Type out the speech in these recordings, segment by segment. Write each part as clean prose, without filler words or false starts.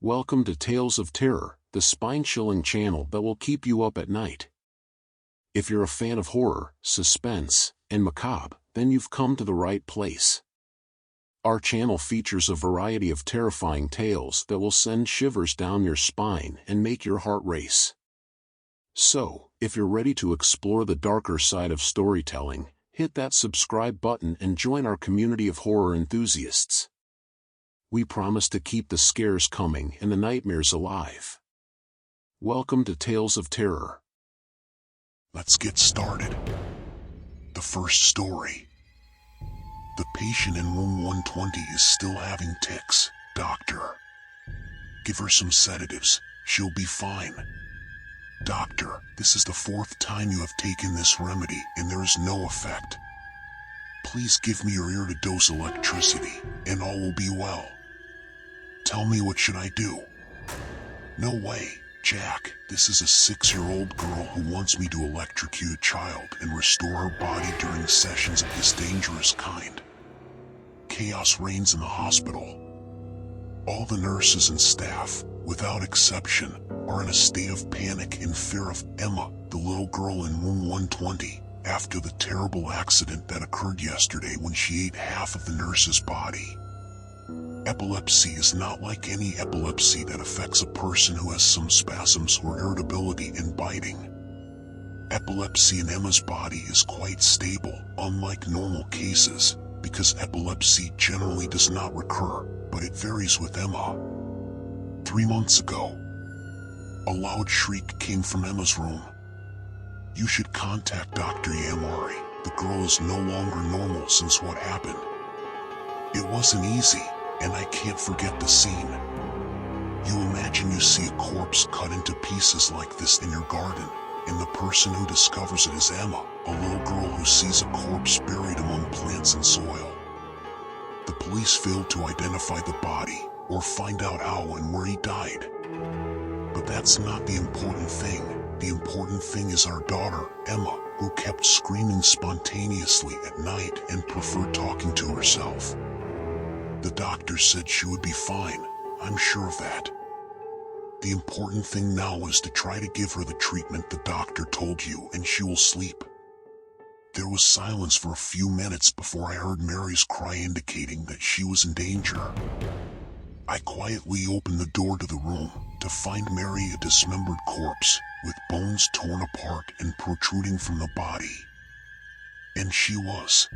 Welcome to Tales of Terror, the spine-chilling channel that will keep you up at night. If you're a fan of horror, suspense, and macabre, then you've come to the right place. Our channel features a variety of terrifying tales that will send shivers down your spine and make your heart race. So, if you're ready to explore the darker side of storytelling, hit that subscribe button and join our community of horror enthusiasts. We promise to keep the scares coming and the nightmares alive. Welcome to Tales of Terror. Let's get started. The first story. The patient in room 120 is still having tics. Doctor. Give her some sedatives. She'll be fine. Doctor, this is the fourth time you have taken this remedy and there is no effect. Please give me your ear-to-dose electricity and all will be well. Tell me, what should I do? No way, Jack. This is a 6-year-old girl who wants me to electrocute a child and restore her body during sessions of this dangerous kind. Chaos reigns in the hospital. All the nurses and staff, without exception, are in a state of panic and fear of Emma, the little girl in room 120, after the terrible accident that occurred yesterday when she ate half of the nurse's body. Epilepsy is not like any epilepsy that affects a person who has some spasms or irritability in biting. Epilepsy in Emma's body is quite stable, unlike normal cases, because epilepsy generally does not recur, but it varies with Emma. 3 months ago, a loud shriek came from Emma's room. You should contact Dr. Yamari. The girl is no longer normal since what happened. It wasn't easy. And I can't forget the scene. You imagine you see a corpse cut into pieces like this in your garden, and the person who discovers it is Emma, a little girl who sees a corpse buried among plants and soil. The police failed to identify the body, or find out how and where he died. But that's not the important thing. The important thing is our daughter, Emma, who kept screaming spontaneously at night and preferred talking to herself. The doctor said she would be fine, I'm sure of that. The important thing now is to try to give her the treatment the doctor told you and she will sleep. There was silence for a few minutes before I heard Mary's cry indicating that she was in danger. I quietly opened the door to the room to find Mary a dismembered corpse, with bones torn apart and protruding from the body. And she was.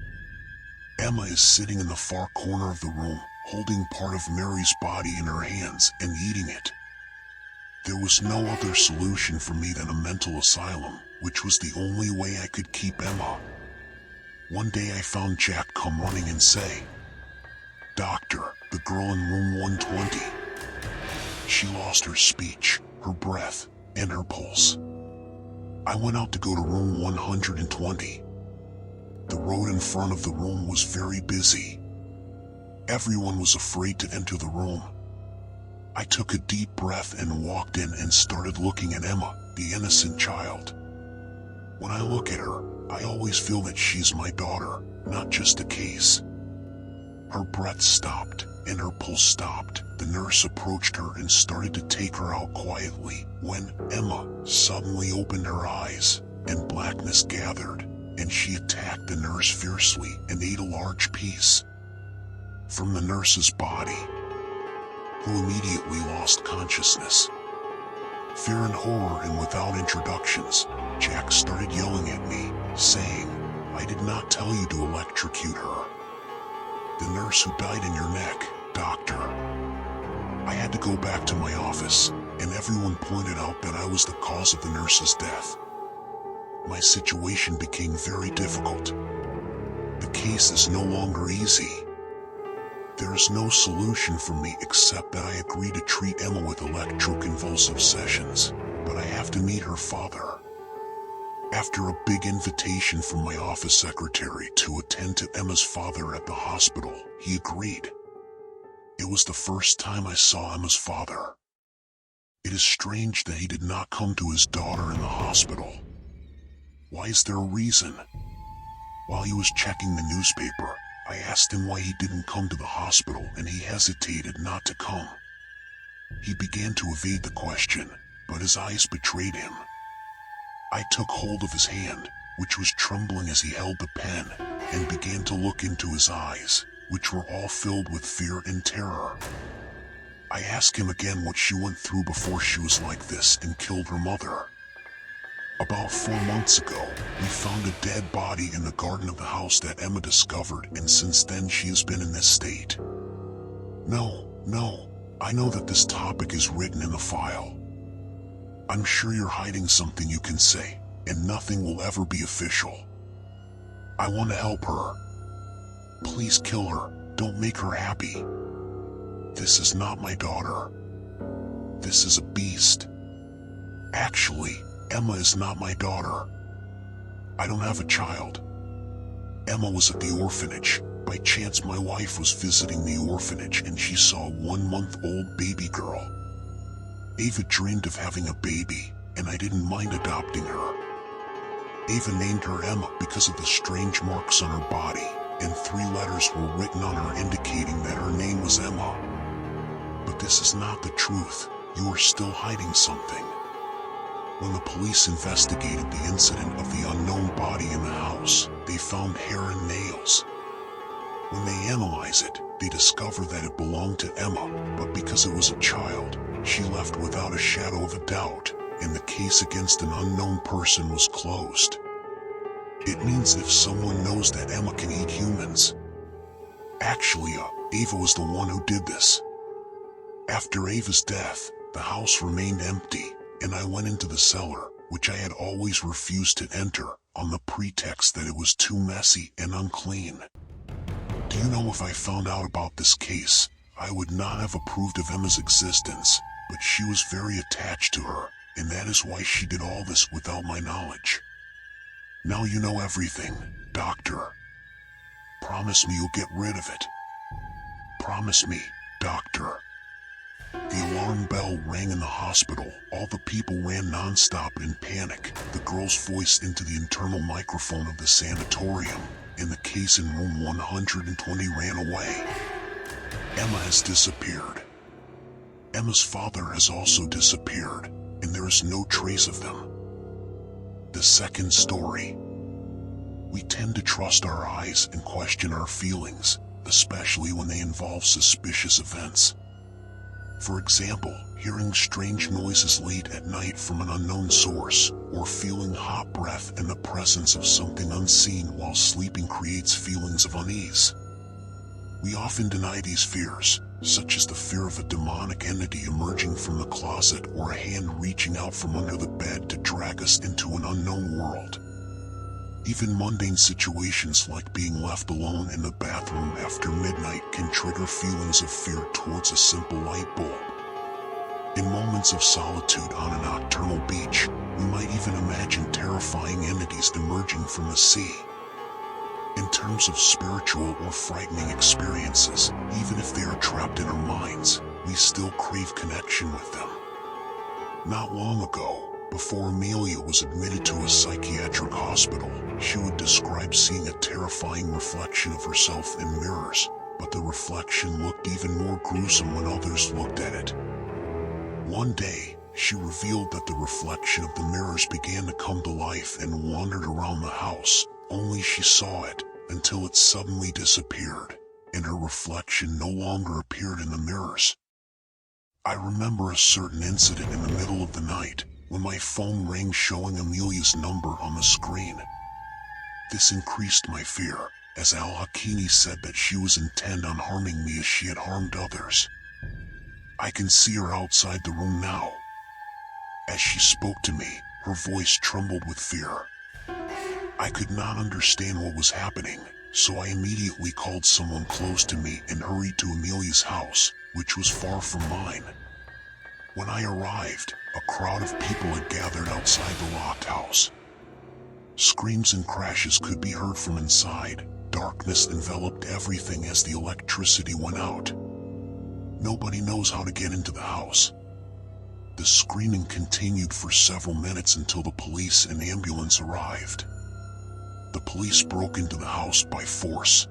Emma is sitting in the far corner of the room, holding part of Mary's body in her hands and eating it. There was no other solution for me than a mental asylum, which was the only way I could keep Emma. One day I found Jack come running and say, "Doctor, the girl in room 120. She lost her speech, her breath, and her pulse." I went out to go to room 120. The road in front of the room was very busy. Everyone was afraid to enter the room. I took a deep breath and walked in and started looking at Emma, the innocent child. When I look at her, I always feel that she's my daughter, not just a case. Her breath stopped, and her pulse stopped. The nurse approached her and started to take her out quietly, when Emma suddenly opened her eyes, and blackness gathered. And she attacked the nurse fiercely and ate a large piece from the nurse's body, who immediately lost consciousness. Fear and horror, and without introductions, Jack started yelling at me, saying, "I did not tell you to electrocute her. The nurse who died in your neck, doctor." I had to go back to my office, and everyone pointed out that I was the cause of the nurse's death. My situation became very difficult. The case is no longer easy. There is no solution for me except that I agree to treat Emma with electroconvulsive sessions, but I have to meet her father. After a big invitation from my office secretary to attend to Emma's father at the hospital, he agreed. It was the first time I saw Emma's father. It is strange that he did not come to his daughter in the hospital. Why is there a reason? While he was checking the newspaper, I asked him why he didn't come to the hospital and he hesitated not to come. He began to evade the question, but his eyes betrayed him. I took hold of his hand, which was trembling as he held the pen, and began to look into his eyes, which were all filled with fear and terror. I asked him again what she went through before she was like this and killed her mother. About 4 months ago, we found a dead body in the garden of the house that Emma discovered, and since then she has been in this state. No, I know that this topic is written in the file. I'm sure you're hiding something you can say, and nothing will ever be official. I want to help her. Please kill her, don't make her happy. This is not my daughter. This is a beast. Actually, Emma is not my daughter. I don't have a child. Emma was at the orphanage. By chance, my wife was visiting the orphanage and she saw a 1-month-old baby girl. Ava dreamed of having a baby, and I didn't mind adopting her. Ava named her Emma because of the strange marks on her body, and 3 letters were written on her indicating that her name was Emma. But this is not the truth. You are still hiding something. When the police investigated the incident of the unknown body in the house, they found hair and nails. When they analyze it, they discover that it belonged to Emma, but because it was a child, she left without a shadow of a doubt, and the case against an unknown person was closed. It means if someone knows that Emma can eat humans. Actually, Ava was the one who did this. After Ava's death, the house remained empty, and I went into the cellar, which I had always refused to enter, on the pretext that it was too messy and unclean. Do you know, if I found out about this case, I would not have approved of Emma's existence, but she was very attached to her, and that is why she did all this without my knowledge. Now you know everything, Doctor. Promise me you'll get rid of it. Promise me, Doctor. The alarm bell rang in the hospital. All the people ran non-stop in panic. The girl's voice into the internal microphone of the sanatorium, and the case in room 120 ran away. Emma has disappeared. Emma's father has also disappeared, and there is no trace of them. The second story. We tend to trust our eyes and question our feelings, especially when they involve suspicious events. For example, hearing strange noises late at night from an unknown source, or feeling hot breath and the presence of something unseen while sleeping creates feelings of unease. We often deny these fears, such as the fear of a demonic entity emerging from the closet or a hand reaching out from under the bed to drag us into an unknown world. Even mundane situations like being left alone in the bathroom after midnight can trigger feelings of fear towards a simple light bulb. In moments of solitude on a nocturnal beach, we might even imagine terrifying entities emerging from the sea. In terms of spiritual or frightening experiences, even if they are trapped in our minds, we still crave connection with them. Not long ago, before Amelia was admitted to a psychiatric hospital, she would describe seeing a terrifying reflection of herself in mirrors, but the reflection looked even more gruesome when others looked at it. One day, she revealed that the reflection of the mirrors began to come to life and wandered around the house, only she saw it, until it suddenly disappeared, and her reflection no longer appeared in the mirrors. I remember a certain incident in the middle of the night, when my phone rang showing Amelia's number on the screen. This increased my fear, as Al-Hakimi said that she was intent on harming me as she had harmed others. I can see her outside the room now. As she spoke to me, her voice trembled with fear. I could not understand what was happening, so I immediately called someone close to me and hurried to Amelia's house, which was far from mine. When I arrived, a crowd of people had gathered outside the locked house. Screams and crashes could be heard from inside. Darkness enveloped everything as the electricity went out. Nobody knows how to get into the house. The screaming continued for several minutes until the police and ambulance arrived. The police broke into the house by force.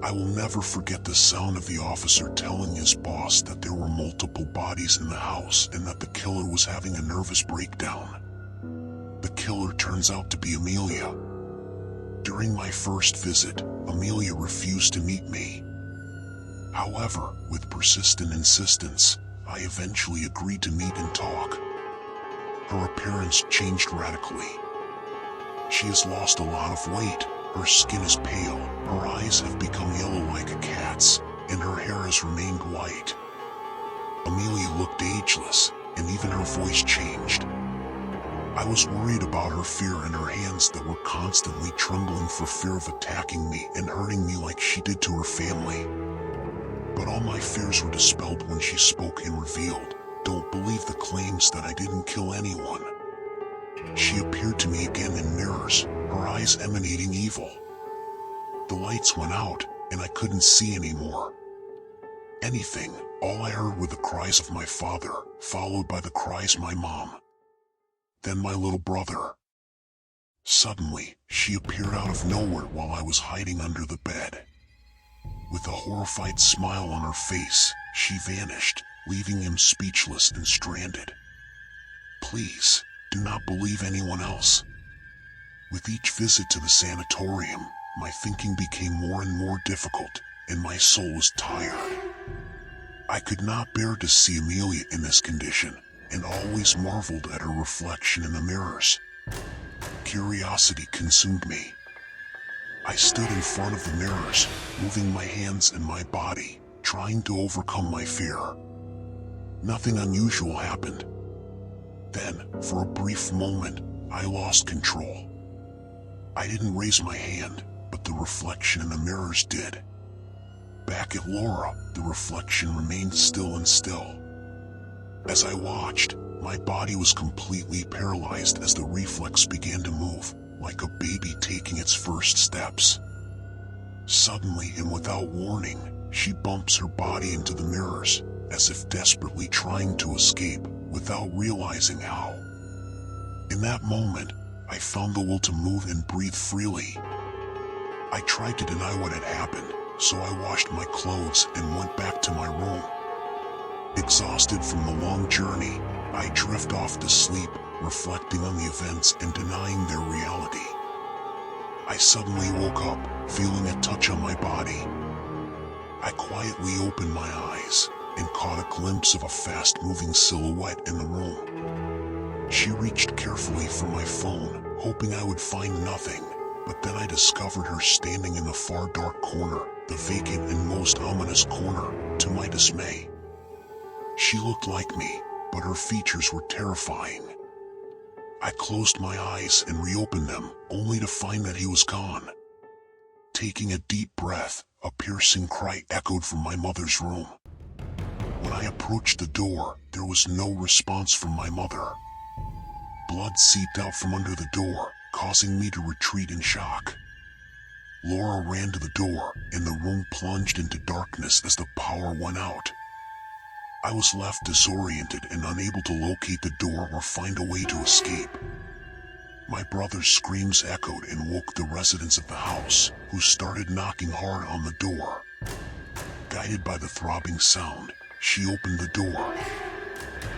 I will never forget the sound of the officer telling his boss that there were multiple bodies in the house and that the killer was having a nervous breakdown. The killer turns out to be Amelia. During my first visit, Amelia refused to meet me. However, with persistent insistence, I eventually agreed to meet and talk. Her appearance changed radically. She has lost a lot of weight, her skin is pale, her eyes have become yellow like a cat's, and her hair has remained white. Amelia looked ageless, and even her voice changed. I was worried about her fear and her hands that were constantly trembling for fear of attacking me and hurting me like she did to her family. But all my fears were dispelled when she spoke and revealed, "Don't believe the claims that I didn't kill anyone." She appeared to me again in mirrors, her eyes emanating evil. The lights went out, and I couldn't see anymore. Anything. All I heard were the cries of my father, followed by the cries of my mom. Then my little brother. Suddenly, she appeared out of nowhere while I was hiding under the bed. With a horrified smile on her face, she vanished, leaving him speechless and stranded. Please, do not believe anyone else. With each visit to the sanatorium, my thinking became more and more difficult, and my soul was tired. I could not bear to see Amelia in this condition, and always marveled at her reflection in the mirrors. Curiosity consumed me. I stood in front of the mirrors, moving my hands and my body, trying to overcome my fear. Nothing unusual happened. Then, for a brief moment, I lost control. I didn't raise my hand, but the reflection in the mirrors did. Back at Laura, the reflection remained still and still. As I watched, my body was completely paralyzed as the reflex began to move, like a baby taking its first steps. Suddenly and without warning, she bumps her body into the mirrors, as if desperately trying to escape, without realizing how. In that moment, I found the will to move and breathe freely. I tried to deny what had happened, so I washed my clothes and went back to my room. Exhausted from the long journey, I drift off to sleep, reflecting on the events and denying their reality. I suddenly woke up, feeling a touch on my body. I quietly opened my eyes and caught a glimpse of a fast-moving silhouette in the room. She reached carefully for my phone, hoping I would find nothing, but then I discovered her standing in the far dark corner, the vacant and most ominous corner, to my dismay. She looked like me, but her features were terrifying. I closed my eyes and reopened them, only to find that he was gone. Taking a deep breath, a piercing cry echoed from my mother's room. When I approached the door, there was no response from my mother. Blood seeped out from under the door, causing me to retreat in shock. Laura ran to the door, and the room plunged into darkness as the power went out. I was left disoriented and unable to locate the door or find a way to escape. My brother's screams echoed and woke the residents of the house, who started knocking hard on the door. Guided by the throbbing sound, she opened the door.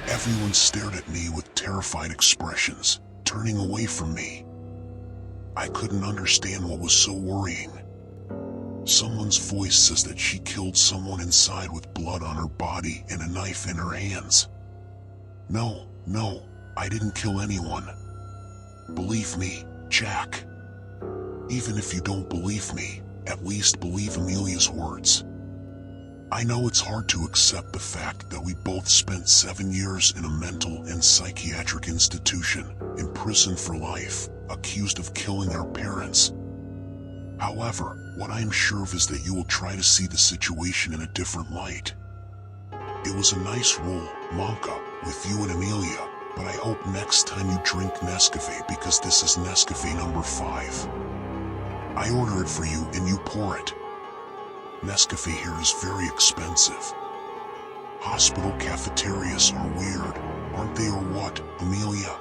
Everyone stared at me with terrified expressions, turning away from me. I couldn't understand what was so worrying. Someone's voice says that she killed someone inside with blood on her body and a knife in her hands. No, I didn't kill anyone. Believe me, Jack. Even if you don't believe me, at least believe Amelia's words. I know it's hard to accept the fact that we both spent 7 years in a mental and psychiatric institution, imprisoned for life, accused of killing our parents. However, what I am sure of is that you will try to see the situation in a different light. It was a nice roll, Monka, with you and Amelia, but I hope next time you drink Nescafe because this is Nescafe number 5. I order it for you and you pour it. Nescafe here is very expensive. Hospital cafeterias are weird, aren't they or what, Amelia?